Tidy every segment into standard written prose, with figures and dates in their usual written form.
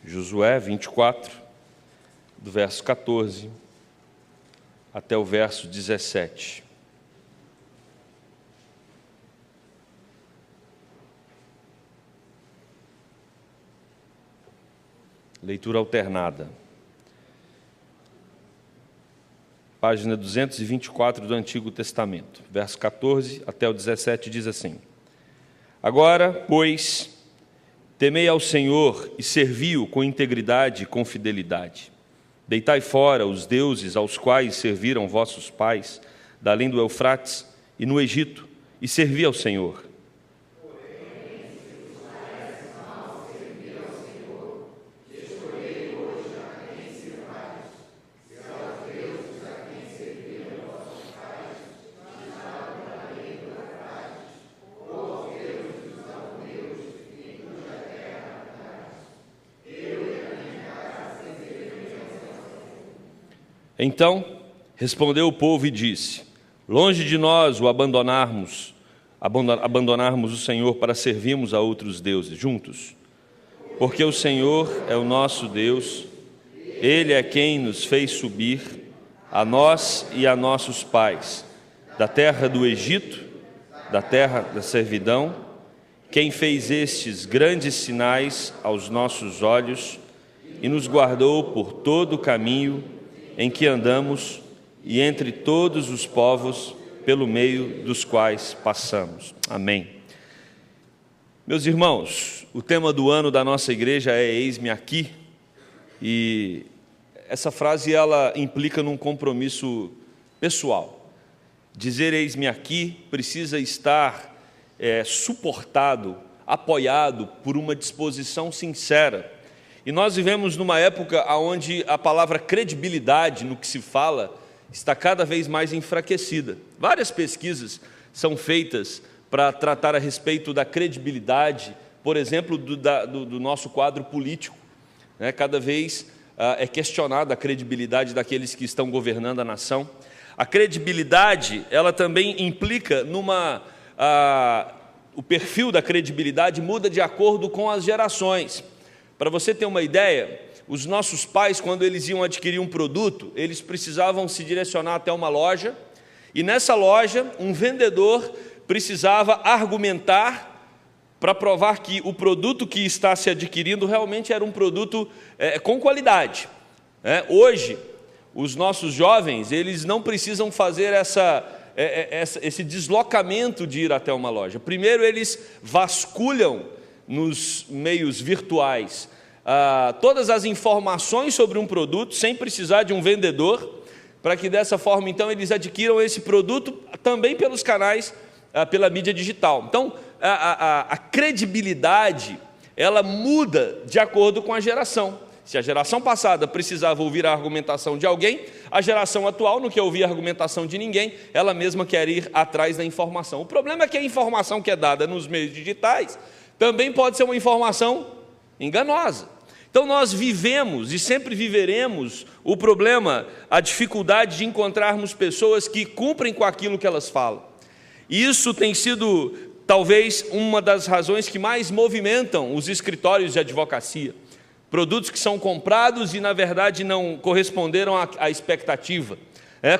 Josué 24, do verso 14 até o verso 17. Leitura alternada. Página 224 do Antigo Testamento, verso 14 até o 17 diz assim: Agora, pois, temei ao Senhor e servi-o com integridade e com fidelidade. Deitai fora os deuses aos quais serviram vossos pais, da além do Eufrates e no Egito, e servi ao Senhor. Então respondeu o povo e disse: Longe de nós o abandonarmos o Senhor para servirmos a outros deuses juntos, porque o Senhor é o nosso Deus, Ele é quem nos fez subir, a nós e a nossos pais, da terra do Egito, da terra da servidão, quem fez estes grandes sinais aos nossos olhos e nos guardou por todo o caminho em que andamos e entre todos os povos pelo meio dos quais passamos. Amém. Meus irmãos, o tema do ano da nossa igreja é Eis-me aqui, e essa frase ela implica num compromisso pessoal. Dizer Eis-me aqui precisa estar suportado, apoiado por uma disposição sincera. E nós vivemos numa época onde a palavra credibilidade no que se fala está cada vez mais enfraquecida. Várias pesquisas são feitas para tratar a respeito da credibilidade, por exemplo, do nosso quadro político. Cada vez é questionada a credibilidade daqueles que estão governando a nação. A credibilidade, ela também implica o perfil da credibilidade muda de acordo com as gerações. Para você ter uma ideia, os nossos pais, quando eles iam adquirir um produto, eles precisavam se direcionar até uma loja, e nessa loja, um vendedor precisava argumentar para provar que o produto que está se adquirindo realmente era um produto com qualidade. Hoje, os nossos jovens, eles não precisam fazer esse deslocamento de ir até uma loja. Primeiro, eles vasculham nos meios virtuais todas as informações sobre um produto, sem precisar de um vendedor, para que dessa forma, então, eles adquiram esse produto também pelos canais, pela mídia digital. Então, a credibilidade, ela muda de acordo com a geração. Se a geração passada precisava ouvir a argumentação de alguém, a geração atual não quer ouvir a argumentação de ninguém, ela mesma quer ir atrás da informação. O problema é que a informação que é dada nos meios digitais também pode ser uma informação enganosa. Então nós vivemos e sempre viveremos o problema, a dificuldade de encontrarmos pessoas que cumprem com aquilo que elas falam. E isso tem sido talvez uma das razões que mais movimentam os escritórios de advocacia. Produtos que são comprados e na verdade não corresponderam à expectativa.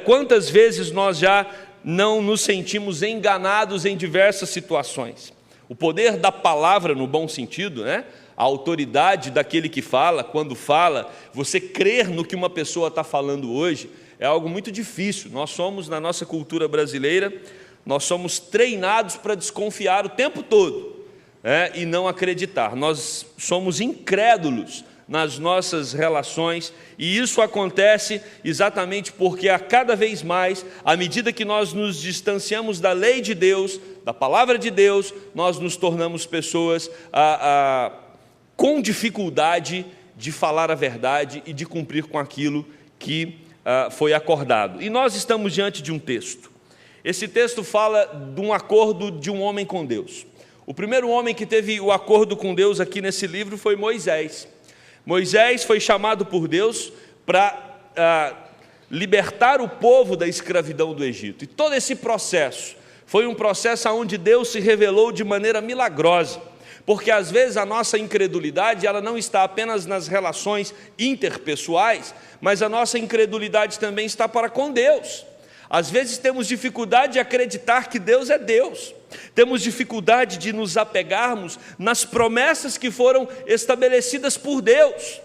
Quantas vezes nós já não nos sentimos enganados em diversas situações? O poder da palavra, no bom sentido, a autoridade daquele que fala, quando fala, você crer no que uma pessoa está falando hoje, é algo muito difícil. Nós somos, na nossa cultura brasileira, nós somos treinados para desconfiar o tempo todo, e não acreditar. Nós somos incrédulos nas nossas relações, e isso acontece exatamente porque a cada vez mais, à medida que nós nos distanciamos da lei de Deus, da palavra de Deus, nós nos tornamos pessoas com dificuldade de falar a verdade e de cumprir com aquilo que foi acordado. E nós estamos diante de um texto. Esse texto fala de um acordo de um homem com Deus. O primeiro homem que teve o acordo com Deus aqui nesse livro foi Moisés. Moisés foi chamado por Deus para libertar o povo da escravidão do Egito. E todo esse processo foi um processo onde Deus se revelou de maneira milagrosa. porque às vezes a nossa incredulidade, ela não está apenas nas relações interpessoais, mas a nossa incredulidade também está para com Deus. Às vezes temos dificuldade de acreditar que Deus é Deus, temos dificuldade de nos apegarmos nas promessas que foram estabelecidas por Deus.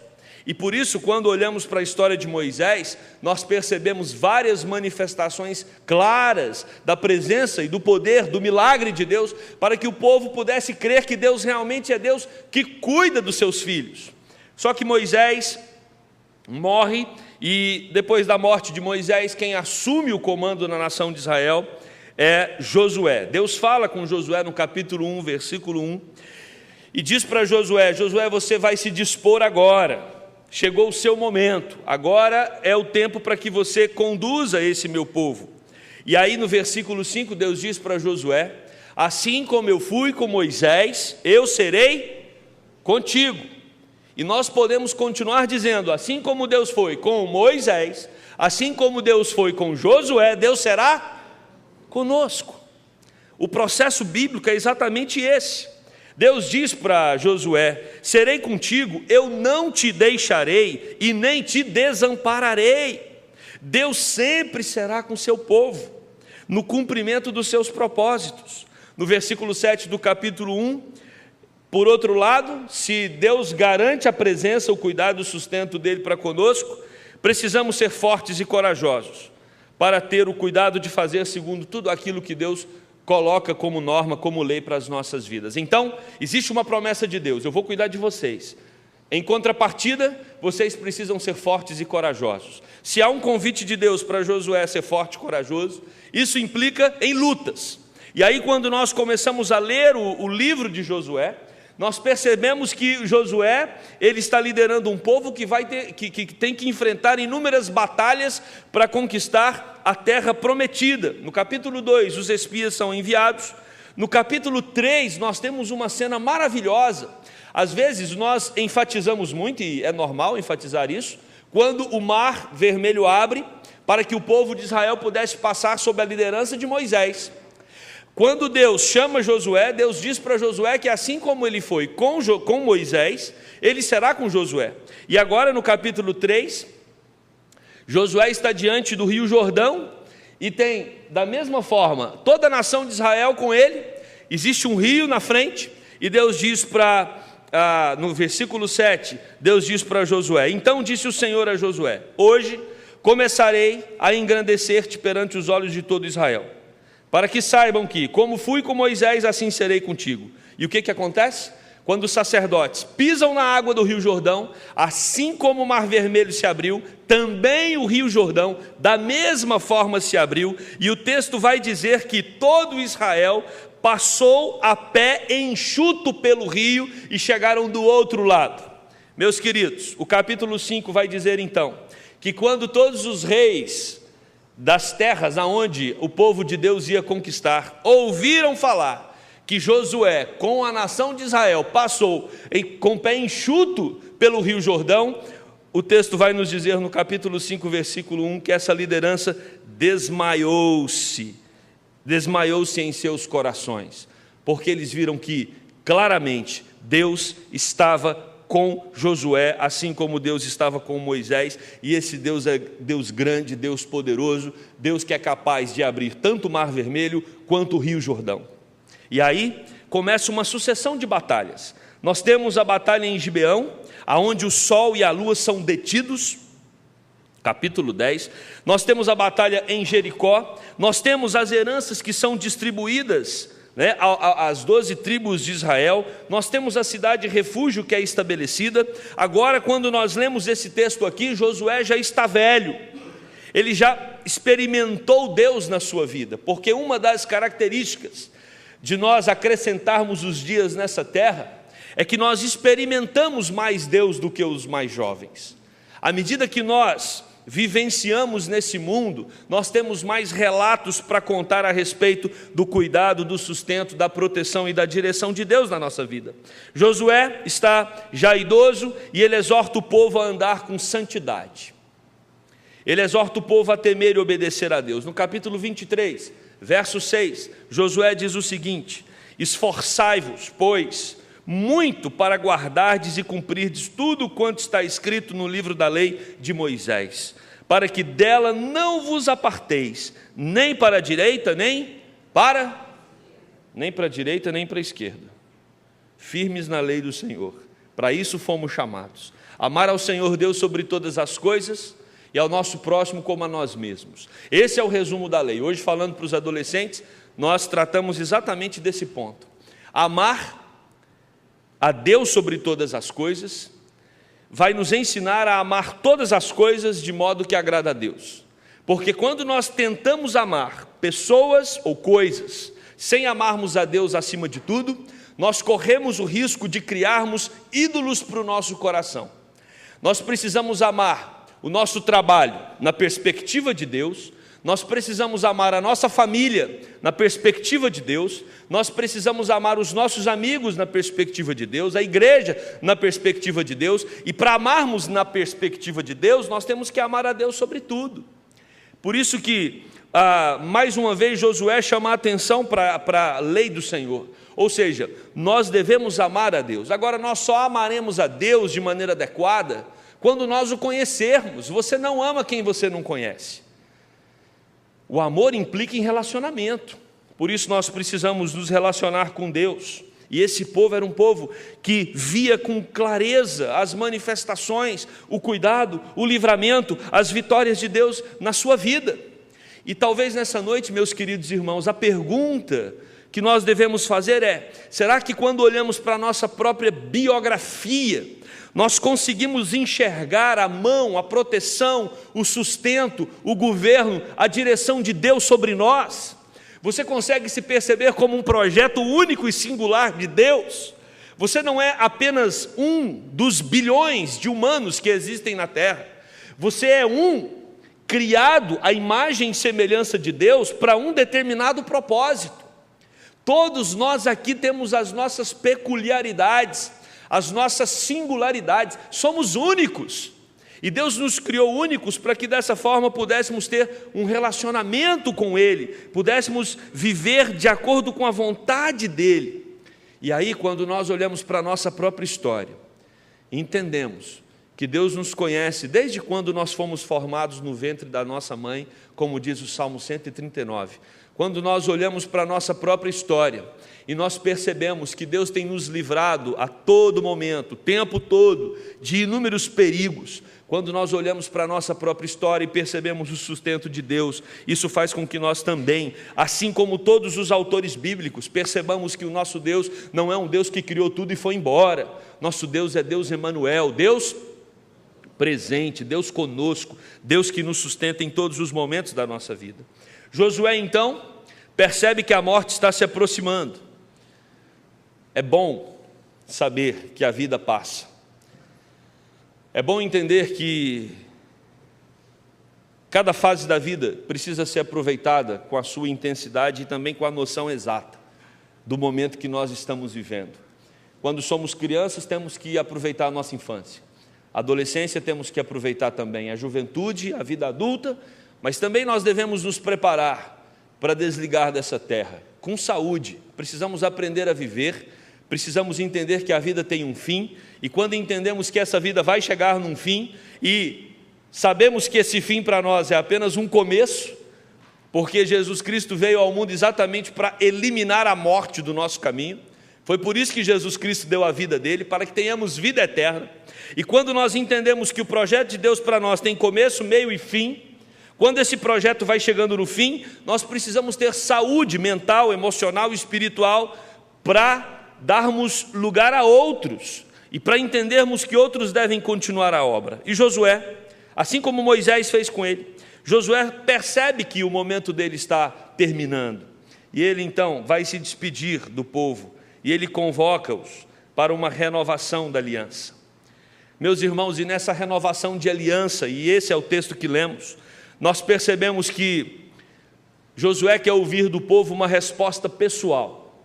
E por isso, quando olhamos para a história de Moisés, nós percebemos várias manifestações claras da presença e do poder, do milagre de Deus, para que o povo pudesse crer que Deus realmente é Deus que cuida dos seus filhos. Só que Moisés morre, e depois da morte de Moisés, quem assume o comando na nação de Israel é Josué. Deus fala com Josué no capítulo 1, versículo 1, e diz para Josué: Josué, você vai se dispor agora. Chegou o seu momento, agora é o tempo para que você conduza esse meu povo. E aí no versículo 5, Deus diz para Josué: assim como eu fui com Moisés, eu serei contigo. E nós podemos continuar dizendo: assim como Deus foi com Moisés, assim como Deus foi com Josué, Deus será conosco. O processo bíblico é exatamente esse. Deus diz para Josué: serei contigo, eu não te deixarei e nem te desampararei. Deus sempre será com seu povo, no cumprimento dos seus propósitos. No versículo 7 do capítulo 1, por outro lado, se Deus garante a presença, o cuidado e o sustento dele para conosco, precisamos ser fortes e corajosos, para ter o cuidado de fazer segundo tudo aquilo que Deus coloca como norma, como lei para as nossas vidas. Então, existe uma promessa de Deus: eu vou cuidar de vocês. Em contrapartida, vocês precisam ser fortes e corajosos. Se há um convite de Deus para Josué ser forte e corajoso, isso implica em lutas. E aí, quando nós começamos a ler o livro de Josué, nós percebemos que Josué, ele está liderando um povo que tem que enfrentar inúmeras batalhas para conquistar a terra prometida. No capítulo 2, os espias são enviados. No capítulo 3, nós temos uma cena maravilhosa. Às vezes nós enfatizamos muito, e é normal enfatizar isso, quando o mar vermelho abre para que o povo de Israel pudesse passar sob a liderança de Moisés. Quando Deus chama Josué, Deus diz para Josué que assim como ele foi com Moisés, ele será com Josué. E agora no capítulo 3, Josué está diante do rio Jordão, e tem da mesma forma toda a nação de Israel com ele. Existe um rio na frente, e Deus diz no versículo 7, Deus diz para Josué: então disse o Senhor a Josué: hoje começarei a engrandecer-te perante os olhos de todo Israel, para que saibam que, como fui com Moisés, assim serei contigo. E o que acontece? Quando os sacerdotes pisam na água do rio Jordão, assim como o mar vermelho se abriu, também o rio Jordão da mesma forma se abriu, e o texto vai dizer que todo Israel passou a pé enxuto pelo rio e chegaram do outro lado. Meus queridos, o capítulo 5 vai dizer então, que quando todos os reis das terras aonde o povo de Deus ia conquistar ouviram falar que Josué com a nação de Israel passou com pé enxuto pelo rio Jordão, o texto vai nos dizer no capítulo 5, versículo 1, que essa liderança desmaiou-se em seus corações, porque eles viram que claramente Deus estava com Josué, assim como Deus estava com Moisés, e esse Deus é Deus grande, Deus poderoso, Deus que é capaz de abrir tanto o Mar Vermelho quanto o Rio Jordão. E aí começa uma sucessão de batalhas. Nós temos a batalha em Gibeão, aonde o sol e a lua são detidos, capítulo 10. Nós temos a batalha em Jericó, nós temos as heranças que são distribuídas, as 12 tribos de Israel, nós temos a cidade refúgio que é estabelecida. Agora, quando nós lemos esse texto aqui, Josué já está velho, ele já experimentou Deus na sua vida, porque uma das características de nós acrescentarmos os dias nessa terra é que nós experimentamos mais Deus do que os mais jovens. À medida que nós vivenciamos nesse mundo, nós temos mais relatos para contar a respeito do cuidado, do sustento, da proteção e da direção de Deus na nossa vida. Josué está já idoso e ele exorta o povo a andar com santidade. Ele exorta o povo a temer e obedecer a Deus. No capítulo 23, verso 6, Josué diz o seguinte: esforçai-vos, pois, muito para guardardes e cumprirdes tudo quanto está escrito no livro da lei de Moisés, para que dela não vos aparteis, nem para a direita, nem para a direita, nem para a esquerda, firmes na lei do Senhor. Para isso fomos chamados, amar ao Senhor Deus sobre todas as coisas e ao nosso próximo como a nós mesmos. Esse é o resumo da lei. Hoje, falando para os adolescentes, nós tratamos exatamente desse ponto. Amar a Deus sobre todas as coisas vai nos ensinar a amar todas as coisas de modo que agrada a Deus. Porque quando nós tentamos amar pessoas ou coisas sem amarmos a Deus acima de tudo, nós corremos o risco de criarmos ídolos para o nosso coração. Nós precisamos amar o nosso trabalho na perspectiva de Deus, nós precisamos amar a nossa família na perspectiva de Deus, nós precisamos amar os nossos amigos na perspectiva de Deus, a igreja na perspectiva de Deus, e para amarmos na perspectiva de Deus, nós temos que amar a Deus sobre tudo. Por isso que, mais uma vez, Josué chama a atenção para a lei do Senhor, ou seja, nós devemos amar a Deus. Agora, nós só amaremos a Deus de maneira adequada quando nós o conhecermos. Você não ama quem você não conhece. O amor implica em relacionamento, por isso nós precisamos nos relacionar com Deus. E esse povo era um povo que via com clareza as manifestações, o cuidado, o livramento, as vitórias de Deus na sua vida. E talvez nessa noite, meus queridos irmãos, a pergunta que nós devemos fazer é: será que quando olhamos para a nossa própria biografia, nós conseguimos enxergar a mão, a proteção, o sustento, o governo, a direção de Deus sobre nós? Você consegue se perceber como um projeto único e singular de Deus? Você não é apenas um dos bilhões de humanos que existem na Terra. Você é criado à imagem e semelhança de Deus para um determinado propósito. Todos nós aqui temos as nossas peculiaridades, as nossas singularidades, somos únicos, e Deus nos criou únicos para que dessa forma pudéssemos ter um relacionamento com Ele, pudéssemos viver de acordo com a vontade dEle. E aí, quando nós olhamos para a nossa própria história, entendemos que Deus nos conhece desde quando nós fomos formados no ventre da nossa mãe, como diz o Salmo 139, quando nós olhamos para a nossa própria história, e nós percebemos que Deus tem nos livrado a todo momento, o tempo todo, de inúmeros perigos. Quando nós olhamos para a nossa própria história e percebemos o sustento de Deus, isso faz com que nós também, assim como todos os autores bíblicos, percebamos que o nosso Deus não é um Deus que criou tudo e foi embora. Nosso Deus é Deus Emanuel, Deus presente, Deus conosco, Deus que nos sustenta em todos os momentos da nossa vida. Josué, então, percebe que a morte está se aproximando. É bom saber que a vida passa. É bom entender que cada fase da vida precisa ser aproveitada com a sua intensidade e também com a noção exata do momento que nós estamos vivendo. Quando somos crianças, temos que aproveitar a nossa infância. A adolescência, temos que aproveitar também a juventude, a vida adulta, mas também nós devemos nos preparar para desligar dessa terra com saúde. Precisamos aprender a viver, precisamos entender que a vida tem um fim, e quando entendemos que essa vida vai chegar num fim, e sabemos que esse fim para nós é apenas um começo, porque Jesus Cristo veio ao mundo exatamente para eliminar a morte do nosso caminho. Foi por isso que Jesus Cristo deu a vida dele, para que tenhamos vida eterna. E quando nós entendemos que o projeto de Deus para nós tem começo, meio e fim, quando esse projeto vai chegando no fim, nós precisamos ter saúde mental, emocional e espiritual para darmos lugar a outros e para entendermos que outros devem continuar a obra. E Josué, assim como Moisés fez com ele, Josué percebe que o momento dele está terminando, e ele então vai se despedir do povo, e ele convoca-os para uma renovação da aliança. Meus irmãos, e nessa renovação de aliança, e esse é o texto que lemos, nós percebemos que Josué quer ouvir do povo uma resposta pessoal.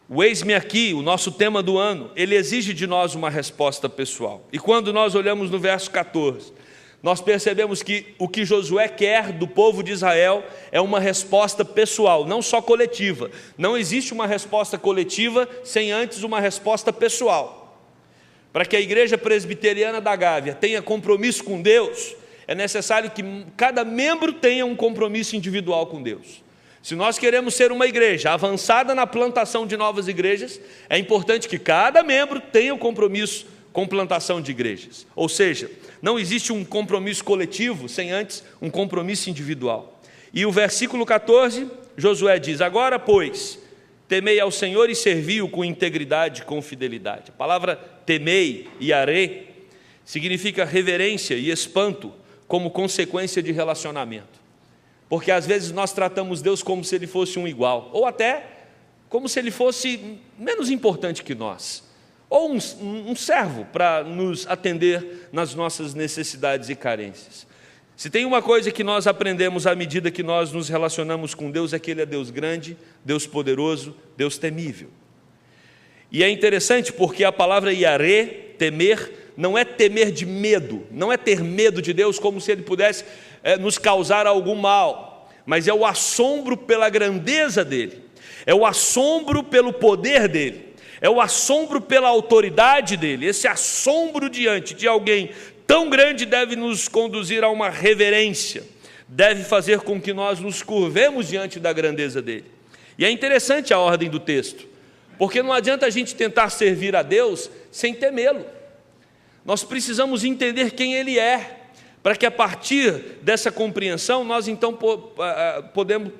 O eis-me aqui, o nosso tema do ano, ele exige de nós uma resposta pessoal. E quando nós olhamos no verso 14, nós percebemos que o que Josué quer do povo de Israel é uma resposta pessoal, não só coletiva. Não existe uma resposta coletiva sem antes uma resposta pessoal. Para que a igreja presbiteriana da Gávea tenha compromisso com Deus, é necessário que cada membro tenha um compromisso individual com Deus. Se nós queremos ser uma igreja avançada na plantação de novas igrejas, é importante que cada membro tenha um compromisso com plantação de igrejas. Ou seja, não existe um compromisso coletivo sem antes um compromisso individual. E o versículo 14, Josué diz: agora, pois, temei ao Senhor e servi-o com integridade e com fidelidade. A palavra temei, yarê, significa reverência e espanto como consequência de relacionamento. Porque às vezes nós tratamos Deus como se Ele fosse um igual, ou até como se Ele fosse menos importante que nós, ou um servo para nos atender nas nossas necessidades e carências. Se tem uma coisa que nós aprendemos à medida que nós nos relacionamos com Deus, é que Ele é Deus grande, Deus poderoso, Deus temível. E é interessante porque a palavra yarê, temer, não é temer de medo, não é ter medo de Deus como se Ele pudesse nos causar algum mal, mas é o assombro pela grandeza dEle, é o assombro pelo poder dEle, é o assombro pela autoridade dEle. Esse assombro diante de alguém tão grande deve nos conduzir a uma reverência, deve fazer com que nós nos curvemos diante da grandeza dEle. E é interessante a ordem do texto, porque não adianta a gente tentar servir a Deus sem temê-lo. Nós precisamos entender quem Ele é, para que a partir dessa compreensão nós então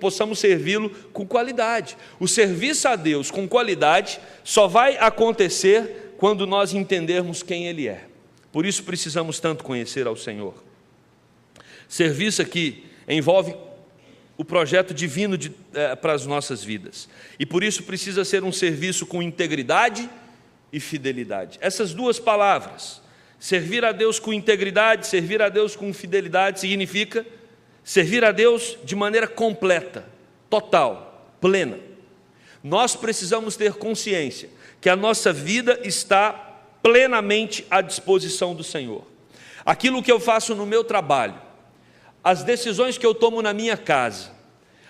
possamos servi-lo com qualidade. O serviço a Deus com qualidade só vai acontecer quando nós entendermos quem Ele é. Por isso precisamos tanto conhecer ao Senhor. Serviço aqui envolve o projeto divino para as nossas vidas. E por isso precisa ser um serviço com integridade e fidelidade. Essas duas palavras, servir a Deus com integridade, servir a Deus com fidelidade, significa servir a Deus de maneira completa, total, plena. Nós precisamos ter consciência que a nossa vida está plenamente à disposição do Senhor. Aquilo que eu faço no meu trabalho, as decisões que eu tomo na minha casa,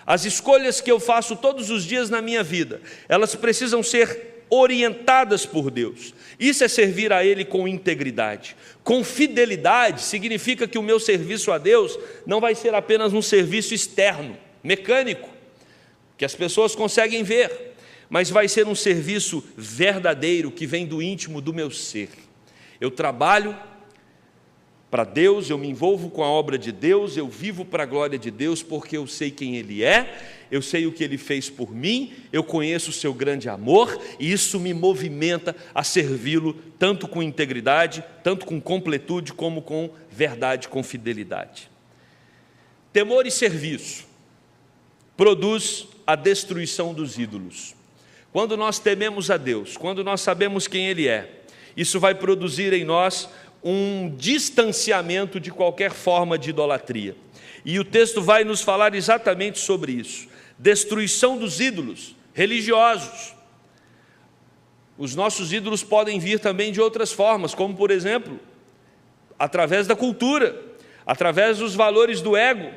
as escolhas que eu faço todos os dias na minha vida, elas precisam ser orientadas por Deus. Isso é servir a Ele com integridade. Com fidelidade significa que o meu serviço a Deus não vai ser apenas um serviço externo, mecânico, que as pessoas conseguem ver, mas vai ser um serviço verdadeiro que vem do íntimo do meu ser. Eu trabalho para Deus, eu me envolvo com a obra de Deus, eu vivo para a glória de Deus, porque eu sei quem Ele é, eu sei o que Ele fez por mim, eu conheço o seu grande amor, e isso me movimenta a servi-lo, tanto com integridade, tanto com completude, como com verdade, com fidelidade. Temor e serviço produz a destruição dos ídolos. Quando nós tememos a Deus, quando nós sabemos quem Ele é, isso vai produzir em nós um distanciamento de qualquer forma de idolatria. E o texto vai nos falar exatamente sobre isso. Destruição dos ídolos religiosos. Os nossos ídolos podem vir também de outras formas, como por exemplo, através da cultura, através dos valores do ego.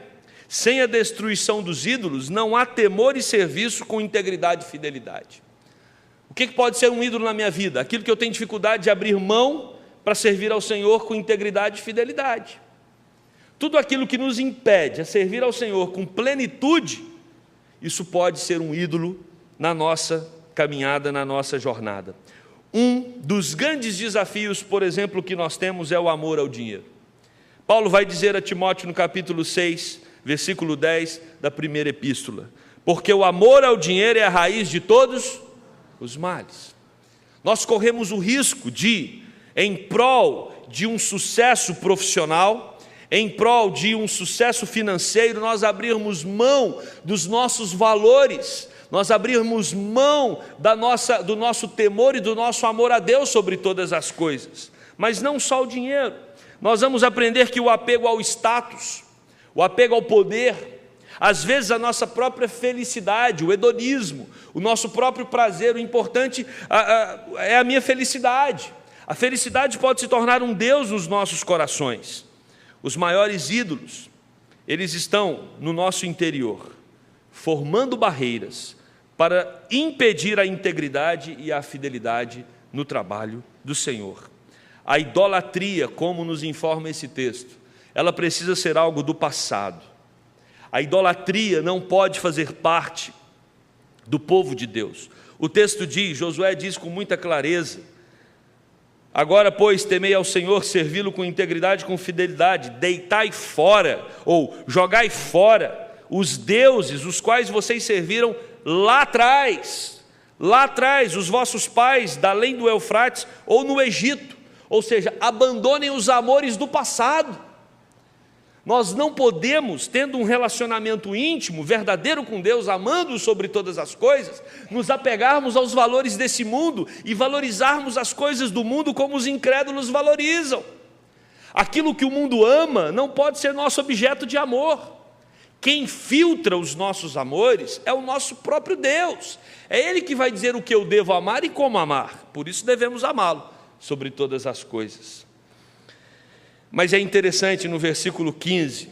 Sem a destruição dos ídolos, não há temor e serviço com integridade e fidelidade. O que pode ser um ídolo na minha vida? Aquilo que eu tenho dificuldade de abrir mão para servir ao Senhor com integridade e fidelidade. Tudo aquilo que nos impede a servir ao Senhor com plenitude, isso pode ser um ídolo na nossa caminhada, na nossa jornada. Um dos grandes desafios, por exemplo, que nós temos é o amor ao dinheiro. Paulo vai dizer a Timóteo no capítulo 6, versículo 10 da primeira epístola: porque o amor ao dinheiro é a raiz de todos os males. Nós corremos o risco de, em prol de um sucesso profissional, em prol de um sucesso financeiro, nós abrirmos mão dos nossos valores, nós abrirmos mão do nosso temor e do nosso amor a Deus sobre todas as coisas. Mas não só o dinheiro. Nós vamos aprender que o apego ao status, o apego ao poder, às vezes a nossa própria felicidade, o hedonismo, o nosso próprio prazer, o importante é a minha felicidade. A felicidade pode se tornar um Deus nos nossos corações. Os maiores ídolos, eles estão no nosso interior, formando barreiras para impedir a integridade e a fidelidade no trabalho do Senhor. A idolatria, como nos informa esse texto, ela precisa ser algo do passado. A idolatria não pode fazer parte do povo de Deus. O texto diz, Josué diz com muita clareza: agora, pois, temei ao Senhor, servi-lo com integridade e com fidelidade, deitai fora, ou jogai fora, os deuses, os quais vocês serviram lá atrás, os vossos pais, da além do Eufrates, ou no Egito, ou seja, abandonem os amores do passado. Nós não podemos, tendo um relacionamento íntimo, verdadeiro com Deus, amando-o sobre todas as coisas, nos apegarmos aos valores desse mundo e valorizarmos as coisas do mundo como os incrédulos valorizam. Aquilo que o mundo ama não pode ser nosso objeto de amor. Quem filtra os nossos amores é o nosso próprio Deus. É Ele que vai dizer o que eu devo amar e como amar. Por isso devemos amá-lo sobre todas as coisas. Mas é interessante no versículo 15,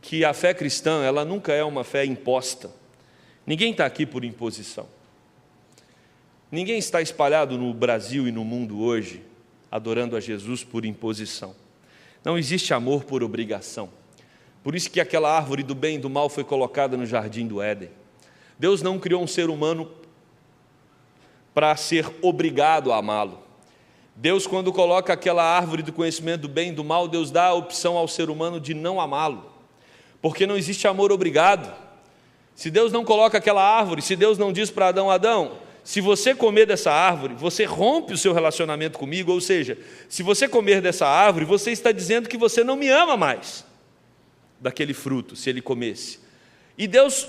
que a fé cristã, ela nunca é uma fé imposta. Ninguém está aqui por imposição. Ninguém está espalhado no Brasil e no mundo hoje, adorando a Jesus por imposição. Não existe amor por obrigação. Por isso que aquela árvore do bem e do mal foi colocada no jardim do Éden. Deus não criou um ser humano para ser obrigado a amá-lo. Deus, quando coloca aquela árvore do conhecimento do bem e do mal, Deus dá a opção ao ser humano de não amá-lo, porque não existe amor obrigado. Se Deus não coloca aquela árvore, se Deus não diz para Adão: Adão, se você comer dessa árvore, você rompe o seu relacionamento comigo, ou seja, se você comer dessa árvore, você está dizendo que você não me ama mais, daquele fruto, se ele comesse. E Deus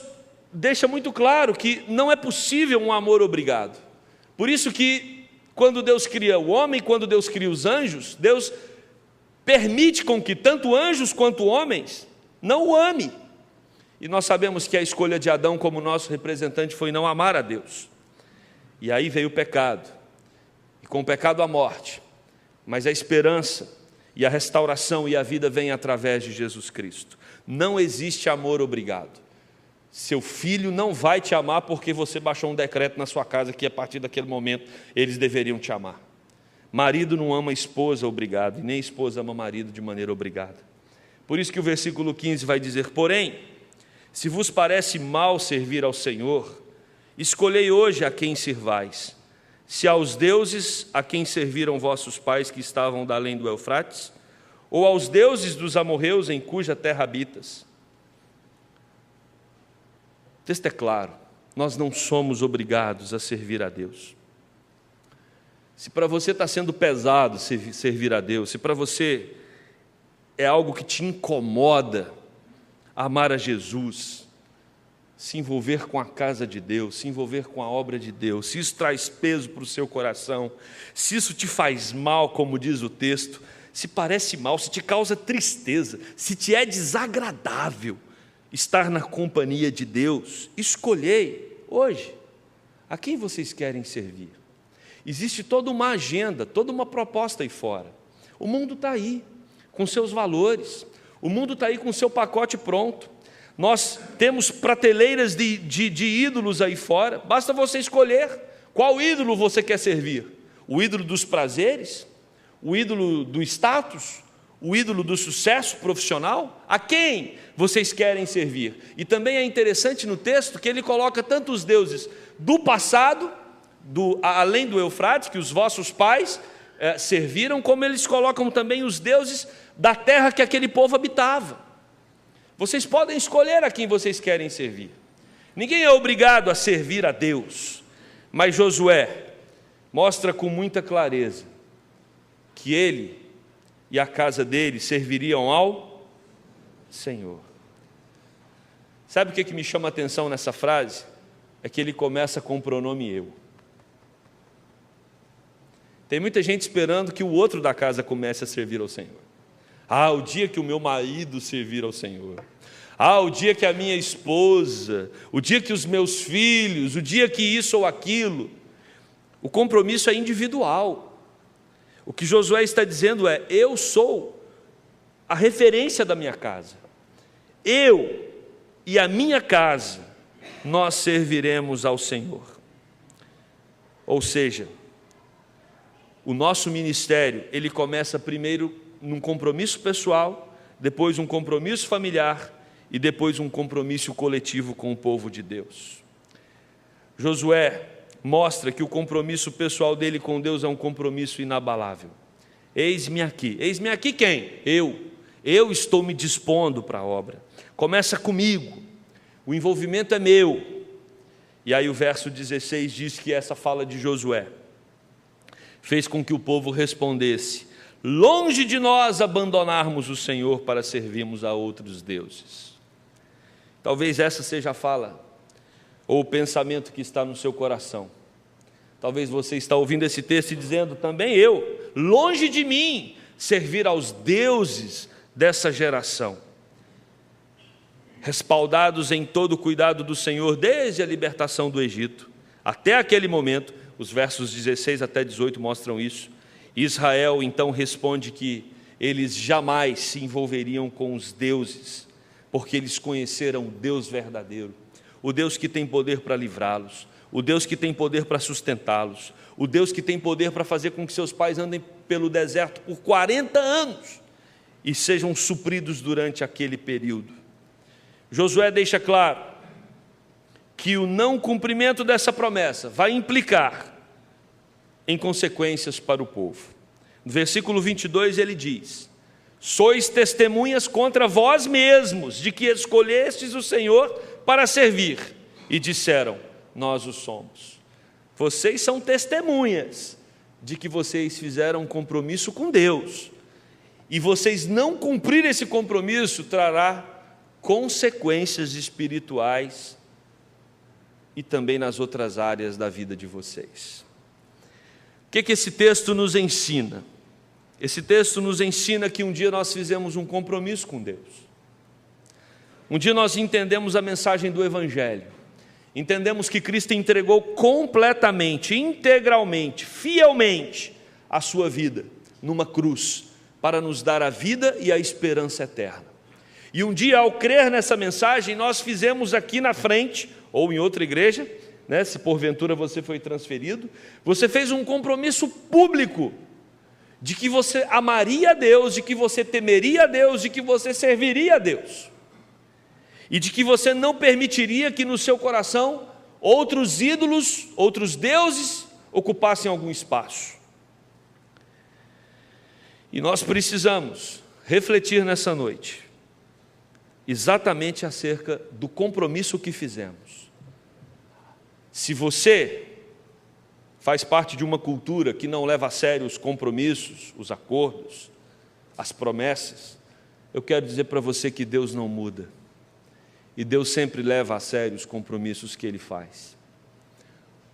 deixa muito claro que não é possível um amor obrigado. Por isso que quando Deus cria o homem, quando Deus cria os anjos, Deus permite com que tanto anjos quanto homens não o amem. E nós sabemos que a escolha de Adão como nosso representante foi não amar a Deus. E aí veio o pecado, e com o pecado a morte, mas a esperança e a restauração e a vida vêm através de Jesus Cristo. Não existe amor obrigado. Seu filho não vai te amar porque você baixou um decreto na sua casa que a partir daquele momento eles deveriam te amar. Marido não ama a esposa obrigado, e nem a esposa ama o marido de maneira obrigada. Por isso que o versículo 15 vai dizer: porém, se vos parece mal servir ao Senhor, escolhei hoje a quem servais, se aos deuses a quem serviram vossos pais que estavam da além do Eufrates, ou aos deuses dos amorreus em cuja terra habitas. O texto é claro, nós não somos obrigados a servir a Deus. Se para você está sendo pesado servir a Deus, se para você é algo que te incomoda amar a Jesus, se envolver com a casa de Deus, se envolver com a obra de Deus, se isso traz peso para o seu coração, se isso te faz mal, como diz o texto, se parece mal, se te causa tristeza, se te é desagradável estar na companhia de Deus, escolhei hoje a quem vocês querem servir. Existe toda uma agenda, toda uma proposta aí fora. O mundo está aí, com seus valores, o mundo está aí com seu pacote pronto. Nós temos prateleiras de ídolos aí fora, basta você escolher qual ídolo você quer servir. O ídolo dos prazeres, o ídolo do status, o ídolo do sucesso profissional, a quem vocês querem servir? E também é interessante no texto que ele coloca tanto os deuses do passado, além do Eufrates, que os vossos pais serviram, como eles colocam também os deuses da terra que aquele povo habitava. Vocês podem escolher a quem vocês querem servir. Ninguém é obrigado a servir a Deus, mas Josué mostra com muita clareza que ele e a casa dele serviriam ao Senhor. Sabe o que me chama a atenção nessa frase? É que ele começa com o pronome eu. Tem muita gente esperando que o outro da casa comece a servir ao Senhor. O dia que o meu marido servir ao Senhor. O dia que a minha esposa, o dia que os meus filhos, o dia que isso ou aquilo. O compromisso é individual. O que Josué está dizendo é: eu sou a referência da minha casa. Eu e a minha casa, nós serviremos ao Senhor. Ou seja, o nosso ministério, ele começa primeiro num compromisso pessoal, depois um compromisso familiar e depois um compromisso coletivo com o povo de Deus. Josué mostra que o compromisso pessoal dele com Deus é um compromisso inabalável. Eis-me aqui. Eis-me aqui quem? Eu estou me dispondo para a obra. Começa comigo. O envolvimento é meu. E aí o verso 16 diz que essa fala de Josué fez com que o povo respondesse: longe de nós abandonarmos o Senhor para servirmos a outros deuses. Talvez essa seja a fala ou o pensamento que está no seu coração. Talvez você está ouvindo esse texto e dizendo: também eu, longe de mim, servir aos deuses dessa geração. Respaldados em todo o cuidado do Senhor, desde a libertação do Egito, até aquele momento, os versos 16 até 18 mostram isso. Israel então responde que eles jamais se envolveriam com os deuses, porque eles conheceram o Deus verdadeiro, o Deus que tem poder para livrá-los, o Deus que tem poder para sustentá-los, o Deus que tem poder para fazer com que seus pais andem pelo deserto por 40 anos e sejam supridos durante aquele período. Josué deixa claro que o não cumprimento dessa promessa vai implicar em consequências para o povo. No versículo 22 ele diz: sois testemunhas contra vós mesmos de que escolhestes o Senhor para servir, e disseram: nós o somos. Vocês são testemunhas de que vocês fizeram um compromisso com Deus, e vocês não cumprir esse compromisso trará consequências espirituais e também nas outras áreas da vida de vocês. O que esse texto nos ensina? Esse texto nos ensina que um dia nós fizemos um compromisso com Deus. Um dia nós entendemos a mensagem do Evangelho. Entendemos que Cristo entregou completamente, integralmente, fielmente a sua vida numa cruz para nos dar a vida e a esperança eterna. E um dia, ao crer nessa mensagem, nós fizemos aqui na frente, ou em outra igreja, né, se porventura você foi transferido, você fez um compromisso público de que você amaria a Deus, de que você temeria a Deus, de que você serviria a Deus. E de que você não permitiria que no seu coração outros ídolos, outros deuses ocupassem algum espaço. E nós precisamos refletir nessa noite exatamente acerca do compromisso que fizemos. Se você faz parte de uma cultura que não leva a sério os compromissos, os acordos, as promessas, eu quero dizer para você que Deus não muda. E Deus sempre leva a sério os compromissos que Ele faz.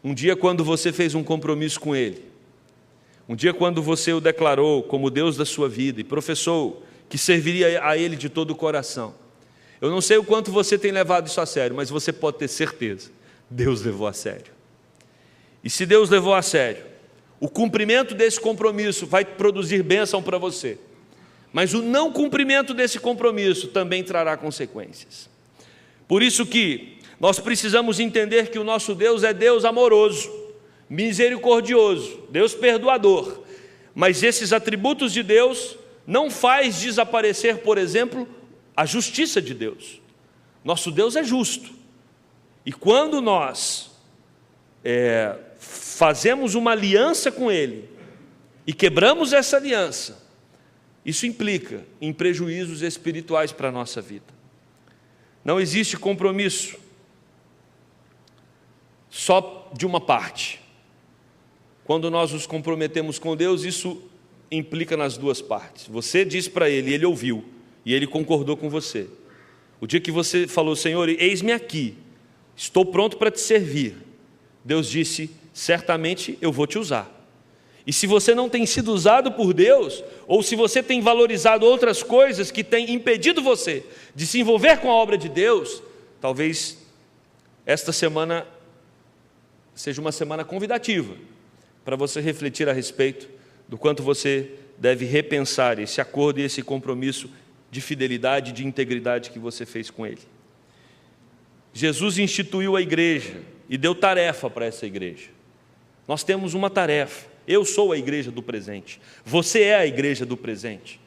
Um dia, quando você fez um compromisso com Ele, um dia, quando você o declarou como Deus da sua vida e professou que serviria a Ele de todo o coração, eu não sei o quanto você tem levado isso a sério, mas você pode ter certeza, Deus levou a sério. E se Deus levou a sério, o cumprimento desse compromisso vai produzir bênção para você, mas o não cumprimento desse compromisso também trará consequências. Por isso que nós precisamos entender que o nosso Deus é Deus amoroso, misericordioso, Deus perdoador, mas esses atributos de Deus não faz desaparecer, por exemplo, a justiça de Deus. Nosso Deus é justo, e quando nós fazemos uma aliança com Ele e quebramos essa aliança, isso implica em prejuízos espirituais para a nossa vida. Não existe compromisso só de uma parte. Quando nós nos comprometemos com Deus, isso implica nas duas partes. Você disse para Ele, Ele ouviu, e Ele concordou com você. O dia que você falou: Senhor, eis-me aqui, estou pronto para te servir, Deus disse: certamente eu vou te usar. E se você não tem sido usado por Deus, ou se você tem valorizado outras coisas que têm impedido você de se envolver com a obra de Deus, talvez esta semana seja uma semana convidativa para você refletir a respeito do quanto você deve repensar esse acordo e esse compromisso de fidelidade, de integridade que você fez com Ele. Jesus instituiu a igreja e deu tarefa para essa igreja. Nós temos uma tarefa. Eu sou a igreja do presente. Você é a igreja do presente.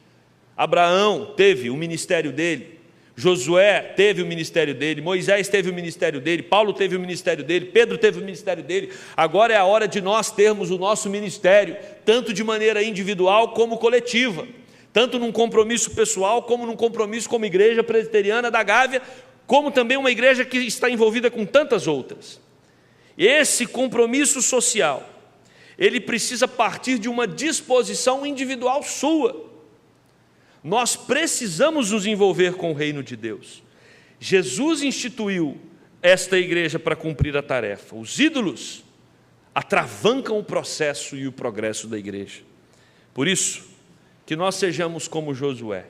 Abraão teve o ministério dele. Josué teve o ministério dele. Moisés teve o ministério dele. Paulo teve o ministério dele. Pedro teve o ministério dele. Agora é a hora de nós termos o nosso ministério, tanto de maneira individual como coletiva. Tanto num compromisso pessoal, como num compromisso como igreja presbiteriana da Gávea, como também uma igreja que está envolvida com tantas outras. Esse compromisso social, ele precisa partir de uma disposição individual sua. Nós precisamos nos envolver com o reino de Deus. Jesus instituiu esta igreja para cumprir a tarefa. Os ídolos atravancam o processo e o progresso da igreja. Por isso, que nós sejamos como Josué.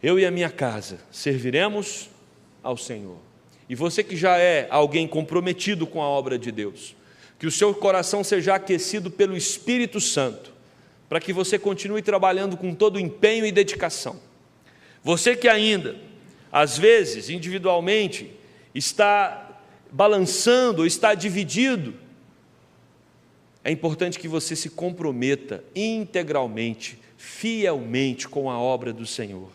Eu e a minha casa serviremos ao Senhor. E você que já é alguém comprometido com a obra de Deus, que o seu coração seja aquecido pelo Espírito Santo, para que você continue trabalhando com todo empenho e dedicação. Você que ainda, às vezes, individualmente, está balançando, está dividido, é importante que você se comprometa integralmente, fielmente com a obra do Senhor.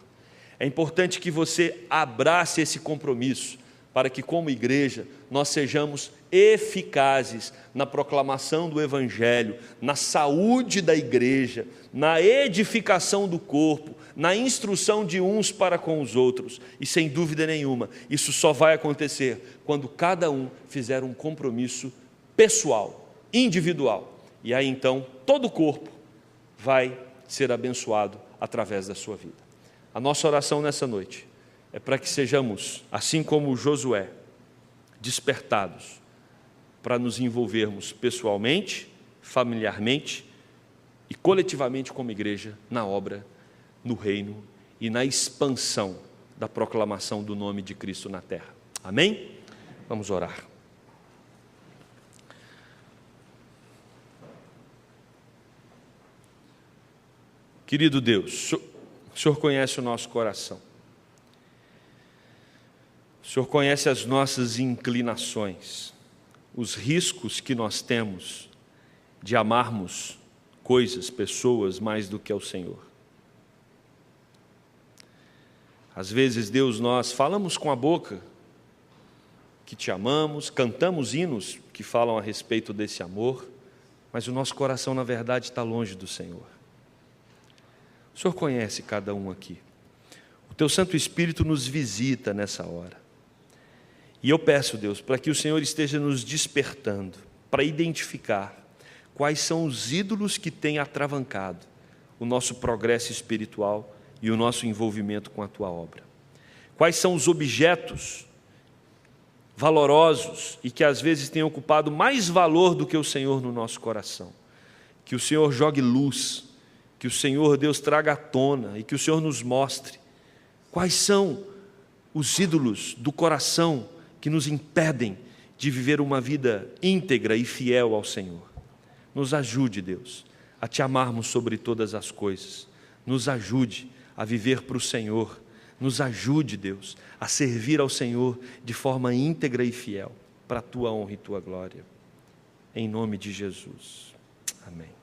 É importante que você abrace esse compromisso, para que, como igreja, nós sejamos eficazes na proclamação do Evangelho, na saúde da igreja, na edificação do corpo, na instrução de uns para com os outros. E, sem dúvida nenhuma, isso só vai acontecer quando cada um fizer um compromisso pessoal, individual. E aí, então, todo o corpo vai ser abençoado através da sua vida. A nossa oração nessa noite é para que sejamos, assim como Josué, despertados para nos envolvermos pessoalmente, familiarmente e coletivamente como igreja na obra, no reino e na expansão da proclamação do nome de Cristo na terra. Amém? Vamos orar. Querido Deus, o Senhor conhece o nosso coração. O Senhor conhece as nossas inclinações, os riscos que nós temos de amarmos coisas, pessoas mais do que ao Senhor. Às vezes, Deus, nós falamos com a boca que te amamos, cantamos hinos que falam a respeito desse amor, mas o nosso coração, na verdade, está longe do Senhor. O Senhor conhece cada um aqui. O Teu Santo Espírito nos visita nessa hora. E eu peço, Deus, para que o Senhor esteja nos despertando, para identificar quais são os ídolos que têm atravancado o nosso progresso espiritual e o nosso envolvimento com a Tua obra. Quais são os objetos valorosos e que às vezes têm ocupado mais valor do que o Senhor no nosso coração. Que o Senhor jogue luz, que o Senhor, Deus, traga à tona e que o Senhor nos mostre quais são os ídolos do coração que nos impedem de viver uma vida íntegra e fiel ao Senhor. Nos ajude, Deus, a Te amarmos sobre todas as coisas. Nos ajude a viver para o Senhor. Nos ajude, Deus, a servir ao Senhor de forma íntegra e fiel, para a Tua honra e Tua glória. Em nome de Jesus. Amém.